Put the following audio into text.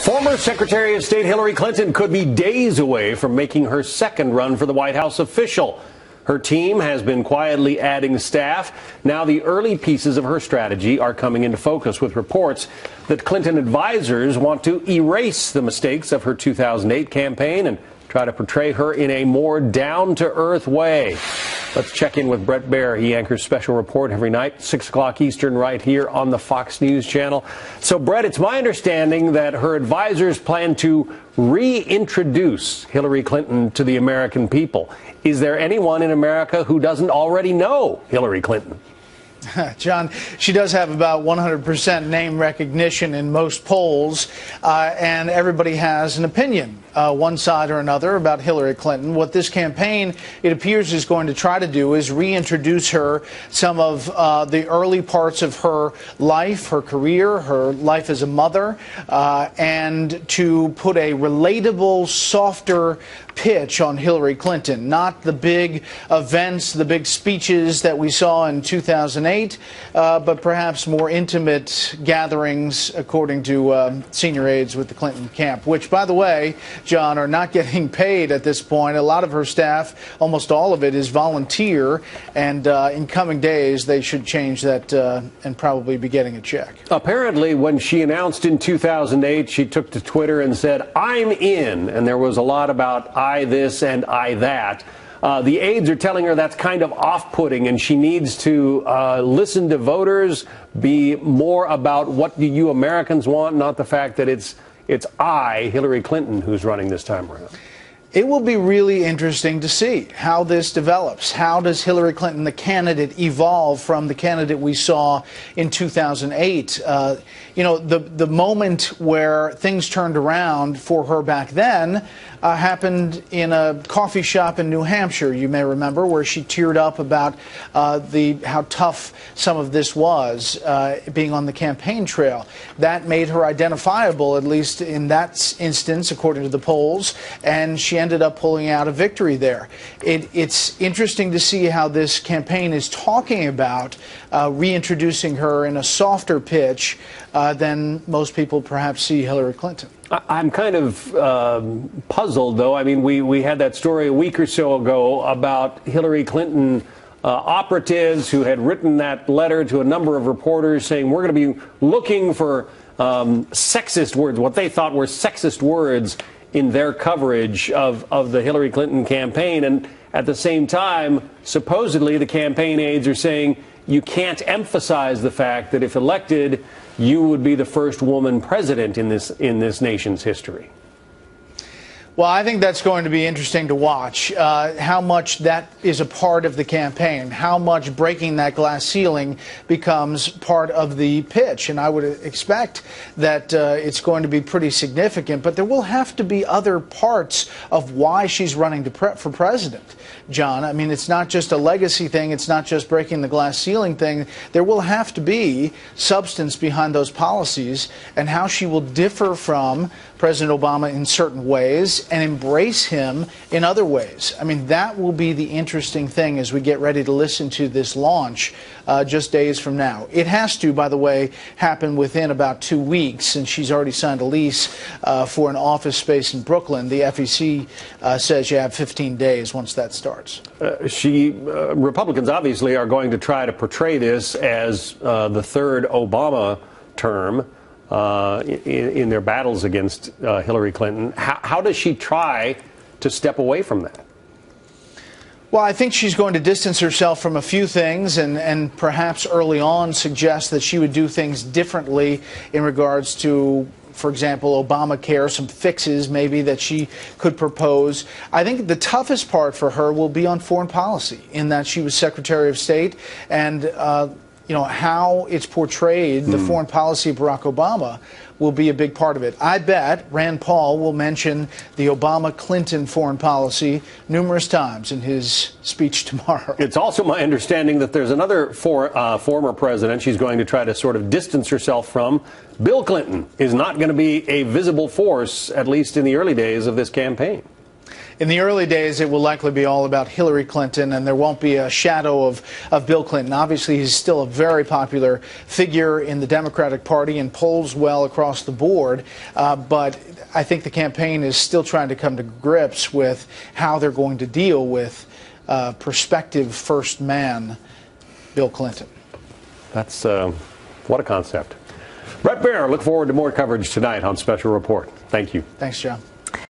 Former Secretary of State Hillary Clinton could be days away from making her second run for the White House official. Her team has been quietly adding staff. Now the early pieces of her strategy are coming into focus, with reports that Clinton advisors want to erase the mistakes of her 2008 campaign and try to portray her in a more down-to-earth way. Let's check in with Brett Baer. He anchors Special Report every night, 6 o'clock Eastern, right here on the Fox News channel. So, Brett, it's my understanding that her advisors plan to reintroduce Hillary Clinton to the American people. Is there anyone in America who doesn't already know Hillary Clinton? John, she does have about 100% name recognition in most polls, and everybody has an opinion, one side or another, about Hillary Clinton. What this campaign, it appears, is going to try to do is reintroduce her, some of the early parts of her life, her career, her life as a mother, and to put a relatable, softer pitch on Hillary Clinton, not the big events, the big speeches that we saw in 2008, but perhaps more intimate gatherings, according to senior aides with the Clinton camp, which, by the way, John, are not getting paid at this point. A lot of her staff, almost all of it, is volunteer, and in coming days they should change that and probably be getting a check. Apparently, when she announced in 2008, she took to Twitter and said, "I'm in," and there was a lot about I this and I that. The aides are telling her that's kind of off-putting, and she needs to listen to voters, be more about what do you Americans want, not the fact that it's I, Hillary Clinton, who's running this time around. It will be really interesting to see how this develops. How does Hillary Clinton, the candidate, evolve from the candidate we saw in 2008? You know, the moment where things turned around for her back then happened in a coffee shop in New Hampshire, you may remember, where she teared up about how tough some of this was, being on the campaign trail. That made her identifiable, at least in that instance, according to the polls, and she ended up pulling out a victory there. It's interesting to see how this campaign is talking about reintroducing her in a softer pitch than most people perhaps see Hillary Clinton. I'm kind of puzzled, though. I mean, we had that story a week or so ago about Hillary Clinton operatives who had written that letter to a number of reporters saying, we're going to be looking for sexist words, what they thought were sexist words in their coverage of the Hillary Clinton campaign. And at the same time, supposedly the campaign aides are saying you can't emphasize the fact that if elected, you would be the first woman president in this nation's history. Well, I think that's going to be interesting to watch, how much that is a part of the campaign, how much breaking that glass ceiling becomes part of the pitch. And I would expect that it's going to be pretty significant, but there will have to be other parts of why she's running for president, John. I mean, it's not just a legacy thing. It's not just breaking the glass ceiling thing. There will have to be substance behind those policies and how she will differ from President Obama in certain ways and embrace him in other ways. I mean, that will be the interesting thing as we get ready to listen to this launch just days from now. It has to, by the way, happen within about 2 weeks, and she's already signed a lease for an office space in Brooklyn. The FEC says you have 15 days once that starts. Republicans obviously are going to try to portray this as the third Obama term. In their battles against Hillary Clinton. How does she try to step away from that? Well, I think she's going to distance herself from a few things and perhaps early on suggest that she would do things differently in regards to, for example, Obamacare, some fixes maybe that she could propose. I think the toughest part for her will be on foreign policy, in that she was Secretary of State, and you know, how it's portrayed, the foreign policy of Barack Obama, will be a big part of it. I bet Rand Paul will mention the Obama-Clinton foreign policy numerous times in his speech tomorrow. It's also my understanding that there's another former president she's going to try to sort of distance herself from. Bill Clinton is not going to be a visible force, at least in the early days of this campaign. In the early days, it will likely be all about Hillary Clinton, and there won't be a shadow of Bill Clinton. Obviously, he's still a very popular figure in the Democratic Party and polls well across the board. But I think the campaign is still trying to come to grips with how they're going to deal with prospective first man, Bill Clinton. That's what a concept. Brett Baer, look forward to more coverage tonight on Special Report. Thank you. Thanks, John.